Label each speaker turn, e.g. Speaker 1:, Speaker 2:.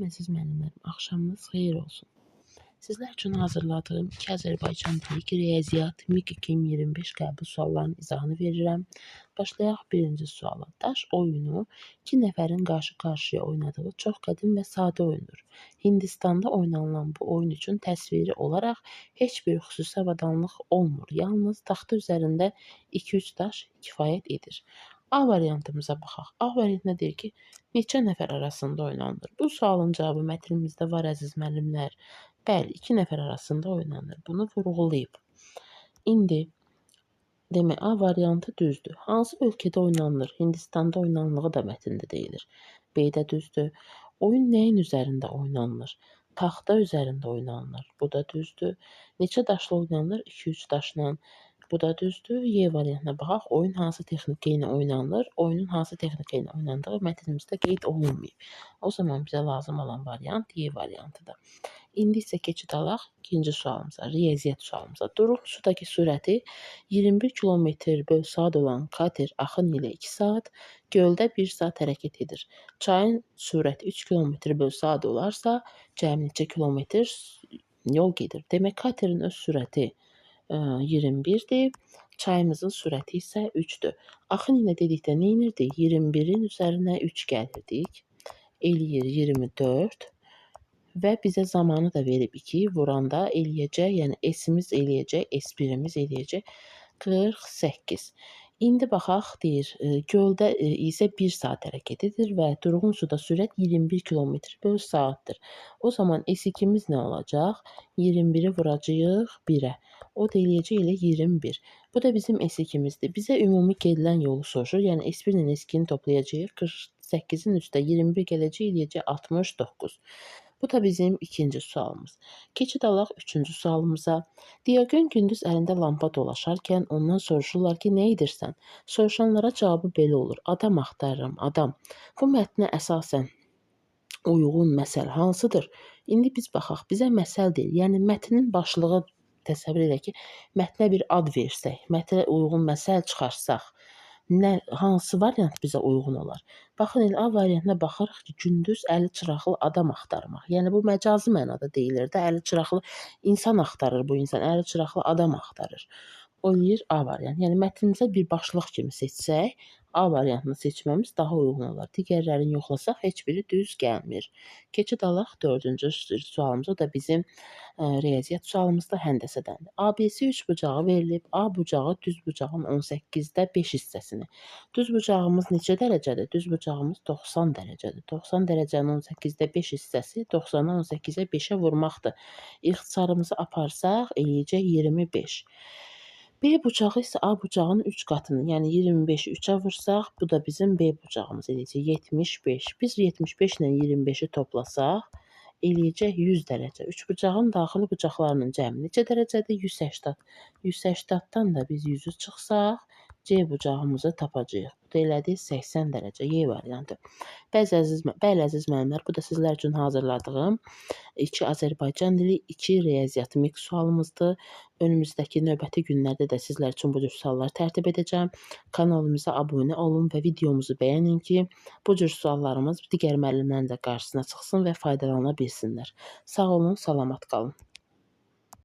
Speaker 1: Əziz müəllimlərim, axşamınız xeyir olsun. Sizlər üçün hazırladığım 2 Azərbaycan dili riyaziyyat MİQ 2025 qəbul suallarının izahını verirəm. Başlayaq birinci suala. Daş oyunu 2 nəfərin qarşı-qarşıya oynadığı çox qədim və sadə oyundur. Hindistanda oynanılan bu oyun üçün təsviri olaraq heç bir xüsusi avadanlıq olmur. Yalnız taxta üzərində 2-3 daş kifayət edir. A variantımıza baxaq. A variantına deyir ki, neçə nəfər arasında oynanılır? Bu sualın cavabı mətnimizdə var əziz müəllimlər. Bəli, 2 nəfər arasında oynanır. Bunu vurğulayıb. İndi demək A variantı düzdür. Hansı ölkədə oynanılır? Hindistanda oynanıldığı da mətndə deyilir. B də düzdür. Oyun nəyin üzərində oynanılır? Taxta üzərində oynanılır. Bu da düzdür. Neçə daşla oynanılır? 2-3 daşla. Bu da düzdür. Y variantına baxaq. Oyun hansı texnika ilə oynanılır? Oyunun hansı texnika ilə oynandığı mətnimizdə qeyd olunmayıb. O zaman bizə lazım olan variant Y variantıdır. İndi isə keçid alaq ikinci sualımıza, riyaziyyat sualımıza. Durux sudakı sürəti 21 km/saat olan kater axın ilə 2 saat, göldə 1 saat hərəkət edir. Çayın sürəti 3 km/saat olarsa, cəmi neçə kilometr yol gedir? Demək, katerin öz sürəti 21-dir. Çayımızın sürəti isə 3-dür. Axın ilə dedikdə nə edirdik? 21-in üzərinə 3 gəlirdik. Eləyir 24 və bizə zamanı da verib 2 vuranda eləyəcək, yəni S-imiz eləyəcək, S1-imiz eləyəcək 48. İndi baxaq, deyir, göldə isə 1 saat hərəkət edir və durğun suda sürət 21 km/saatdır. O zaman S2-miz nə olacaq? 21-i vuracağıq 1-ə. O da eləyəcək elə 21. Bu da bizim S2-mizdir. Bizə ümumi gedilən yolu soruşur. Yəni S1 ilə S2-ni toplayacağıq. 48-in üstə 21 gələcək, eləyəcək 69. Bu da bizim ikinci sualımız. Keçid alaq üçüncü sualımıza. Diogen gündüz əlində lampa dolaşarkən ondan soruşurlar ki, nə edirsən? Soruşanlara cavabı belə olur. Adam axtarıram, adam. Bu mətnə əsasən uyğun məsəl hansıdır? İndi biz baxaq. Bizə məsəl deyil. Yəni mətnin başlığı təsəvvür edək ki, mətnə bir ad versək, mətnə uyğun məsəl çıxarsaq, hansı variant bizə uyğun olar? Baxın, elə A variantına baxırıq ki, gündüz əli çıraqlı adam axtarmaq. Yəni bu məcazi mənada deyilir də, əli çıraqlı insan axtarır bu insan, əli çıraqlı adam axtarır. O eləyir A variant. Yəni mətnimizə bir başlıq kimi seçsək, A variantını seçməmiz daha uyğun olar. Digərlərini yoxlasaq heç biri düz gəlmir. Keçid alaq dördüncü sualımız. O da bizim riyaziyyat sualımızda həndəsədəndir. ABC üç bucağı verilib. A bucağı düz bucağın 18-də 5 hissəsini. Düz bucağımız neçə dərəcədir? Düz bucağımız 90 dərəcədir. 90 dərəcənin 18-də 5 hissəsi 90-ı 18-ə 5-ə vurmaqdır. İxtisarımızı aparsaq eləyəcək 25. B bucağı isə A bucağının 3 qatını, yəni 25-i 3-ə vursaq, bu da bizim B bucağımız eləyəcək 75. Biz 75 ilə 25-i toplasaq, eləyəcək 100 dərəcə. Üç bucağın daxili bucaqlarının cəmi neçə dərəcədir? 180. 180-dan da biz 100-ü çıxsaq, C bucağımızı tapacağıq. Bu da elədi 80 dərəcə. Y variantı. Bəli əziz müəllimlər, bu da sizlər üçün hazırladığım 2 Azərbaycan dili, 2 riyaziyyat MİQ sualımızdır. Önümüzdəki növbəti günlərdə də sizlər üçün bu cür suallar tərtib edəcəm. Kanalımıza abunə olun və videomuzu bəyənin ki, bu cür suallarımız digər müəllimlərin də qarşısına çıxsın və faydalana bilsinlər. Sağ olun, salamat qalın.